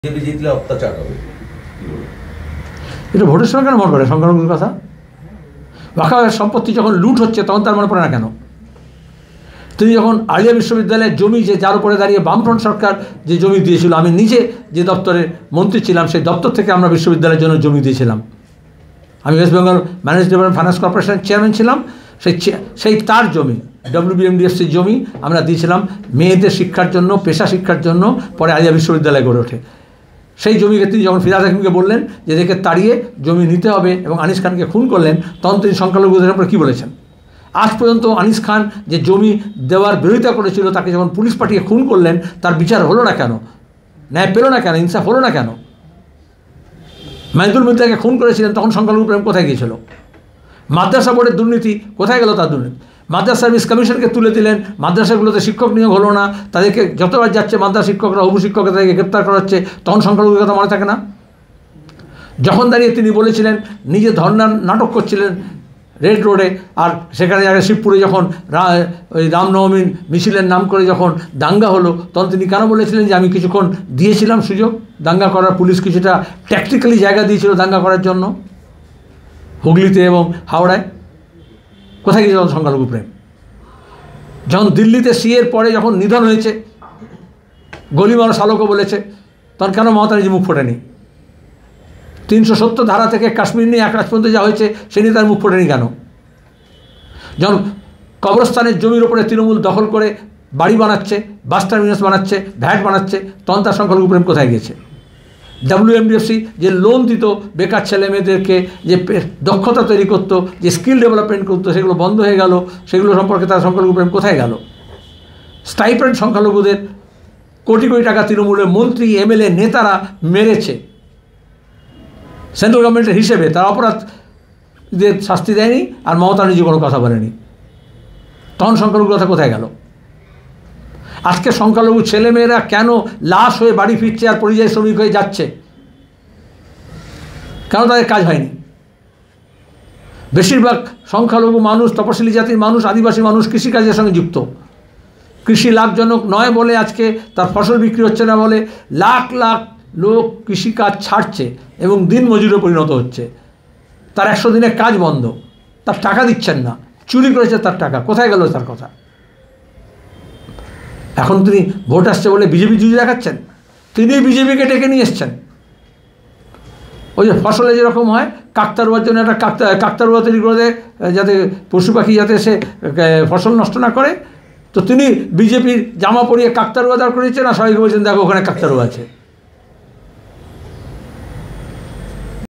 BJP জিতলে অত্যাচার হবে, এটা ভোটের সময় কেন মনে পড়ে সংখ্যালঘুর কথা? ওয়াকা সম্পত্তি যখন লুট হচ্ছে তখন তার মনে পড়ে না কেন? তিনি যখন আলিয়া বিশ্ববিদ্যালয়ের জমি যে যার উপরে দাঁড়িয়ে বামফ্রন্ট সরকার যে জমি দিয়েছিল, আমি নিজে যে দপ্তরের মন্ত্রী ছিলাম সেই দপ্তর থেকে আমরা বিশ্ববিদ্যালয়ের জন্য জমি দিয়েছিলাম। আমি West Bengal manage development finance কর্পোরেশনের চেয়ারম্যান ছিলাম। সেই তার জমি WBMDFCর জমি আমরা দিয়েছিলাম মেয়েদের শিক্ষার জন্য, পেশা শিক্ষার জন্য। পরে আলিয়া বিশ্ববিদ্যালয় গড়ে ওঠে। সেই জমিকে তিনি যখন ফিরহাদ হাকিমকে বললেন যে এদেরকে তাড়িয়ে জমি নিতে হবে এবং আনিস খানকে খুন করলেন, তখন তিনি সংখ্যালঘুদের উপরে কী বলেছেন? আজ পর্যন্ত আনিস খান যে জমি দেওয়ার বিরোধিতা করেছিল, তাকে যখন পুলিশ পাঠিয়ে খুন করলেন, তার বিচার হলো না কেন? ন্যায় পেল না কেন? ইনসাফ হলো না কেন? মাহিদুল মির্জাকে খুন করেছিলেন, তখন সংখ্যালঘু প্রেম কোথায় গিয়েছিল? মাদ্রাসা বোর্ডের দুর্নীতি কোথায় গেল? তার দুর্নীতি। মাদ্রাসা সার্ভিস কমিশনকে তুলে দিলেন, মাদ্রাসাগুলোতে শিক্ষক নিয়োগ হলো না, তাদেরকে যতবার যাচ্ছে মাদ্রাসা শিক্ষকরা, হবু শিক্ষকরা তাদেরকে গ্রেপ্তার করা হচ্ছে, তখন সংখ্যালঘুর কথা মনে থাকে না? যখন দাঁড়িয়ে তিনি বলেছিলেন, নিজে ধর্নার নাটক করছিলেন রেড রোডে, আর সেখানে আগে শিবপুরে যখন ওই রামনবমীর মিছিলের নাম করে যখন দাঙ্গা হলো, তখন তিনি কেন বলেছিলেন যে আমি কিছুক্ষণ দিয়েছিলাম সুযোগ দাঙ্গা করার, পুলিশ কিছুটা ট্যাকটিক্যালি জায়গা দিয়েছিল দাঙ্গা করার জন্য হুগলিতে এবং হাওড়ায়? কোথায় গিয়েছিল সংখ্যালঘু প্রেম? যখন দিল্লিতে সিএর পরে যখন নিধন হয়েছে, গলি মানুষ আলোকও বলেছে, তখন কেন মমতা ব্যানার্জি মুখ ফোটেনি? 370 ধারা থেকে কাশ্মীর নিয়ে এক রাজ পর্যন্ত যা হয়েছে সে নিয়ে তার মুখ ফোটেনি কেন? যখন কবরস্থানের জমির ওপরে তৃণমূল দখল করে বাড়ি বানাচ্ছে, বাস টার্মিনাস বানাচ্ছে, ভ্যাট বানাচ্ছে, তখন তার সংখ্যালঘু প্রেম কোথায় গেছে? WMDFC যে লোন দিত বেকার ছেলে মেয়েদেরকে, যে দক্ষতা তৈরি করতো, যে স্কিল ডেভেলপমেন্ট করতো, সেগুলো বন্ধ হয়ে গেল। সেগুলো সম্পর্কে তার সংখ্যালঘু প্রেম কোথায় গেল? স্টাইপেন্ড সংখ্যালঘুদের কোটি কোটি টাকা তৃণমূলের মন্ত্রী, MLA, নেতারা মেরেছে সেন্ট্রাল গভর্নমেন্টের হিসেবে, তার অপরাধদের শাস্তি দেয়নি, আর মমতা নিজে কোনো কথা বলেনি। তখন সংখ্যালঘুর কথা কোথায় গেল? আজকে সংখ্যালঘু ছেলেমেয়েরা কেন লাশ হয়ে বাড়ি ফিরছে আর পরিযায়ী শ্রমিক হয়ে যাচ্ছে? কেন তাদের কাজ হয়নি? বেশিরভাগ সংখ্যালঘু মানুষ, তপশিলি জাতির মানুষ, আদিবাসী মানুষ কৃষিকাজের সঙ্গে যুক্ত। কৃষি লাভজনক নয় বলে আজকে তার ফসল বিক্রি হচ্ছে না বলে লাখ লাখ লোক কৃষিকাজ ছাড়ছে এবং দিন মজুরে পরিণত হচ্ছে। তার 100 দিনের কাজ বন্ধ, তার টাকা দিচ্ছেন না, চুরি করেছে তার টাকা। কোথায় গেল তার কথা? এখন তিনি ভোট আসছে বলে বিজেপি জুড়ে দেখাচ্ছেন। তিনি বিজেপিকে ডেকে নিয়ে এসছেন। ওই যে ফসলে যেরকম হয়, কাকতারুয়ার জন্য একটা কাকতারুয়া তৈরি করে দেয়, যাতে পশু পাখি যাতে সে ফসল নষ্ট না করে। তো তিনি বিজেপির জামা পরিয়ে কাকতারুয়া দাঁড় করিয়েছেন, আর সবাইকে বলছেন দেখো ওখানে কাকতারুয়া আছে।